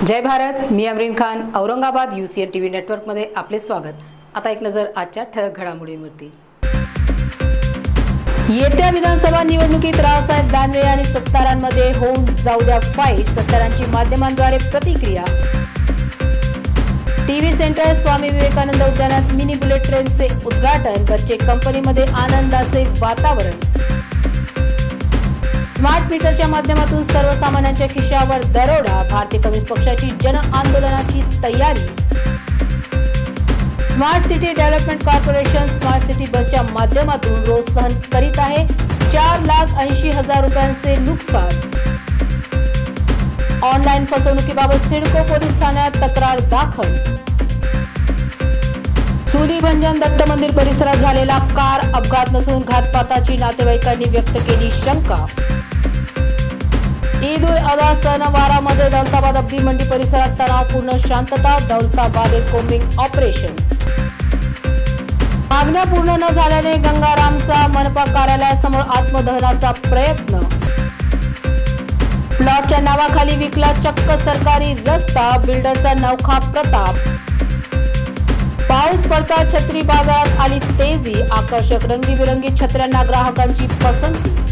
जय भारत। मी Amreen Khan, Aurangabad UCN TV network मध्ये आपले स्वागत। आता एक नजर आजच्या ठळक घडामोडींवरती। येत्या विधानसभा निवडणुकीत रावसाहेब दानवे आणि सत्तारांमध्ये होऊन जाऊ द्या फाईट, सत्तारांची माध्यमांद्वारे प्रतिक्रिया। टीव्ही सेंटर स्वामी विवेकानंद उद्यानात मिनी बुलेट ट्रेनचे उद्घाटन, बच्चे कंपनीमध्ये आनंदाचे वातावरण। स्मार्ट मीटरच्या माध्यमातून सर्वसामान्यांच्या खिशावर दरोडा, भारतीय कम्युनिस्ट पक्षाची जन आंदोलनाची तयारी। Smart city development corporation smart city बसच्या माध्यमातून रोज सहन करीत आहे 4,80,000 रुपयांचे नुकसान। ऑनलाईन फसवणुकीबाबत सिडको पोलीस ठाण्यात तक्रार दाखल। सुलीभंजन दत्त मंदिर परिसरात झालेला कार अपघात नसून घातपाताची नातेवाईकांनी व्यक्त केली शंका। ईद उल अधा सणवारामध्ये दौलताबाद अब्दी मंडी परिसरात तणावपूर्ण शांतता, दौलताबाद कोम्बिंग ऑपरेशन। मागण्या पूर्ण न झाल्याने गंगारामचा मनपा कार्यालयासमोर आत्मदहनाचा प्रयत्न। प्लॉटच्या नावाखाली विकला चक्क सरकारी रस्ता, बिल्डरचा नवखा प्रताप। पाऊस पडता छत्री बाजारात आली तेजी, आकर्षक रंगीबिरंगी छत्र्यांना ग्राहकांची पसंती।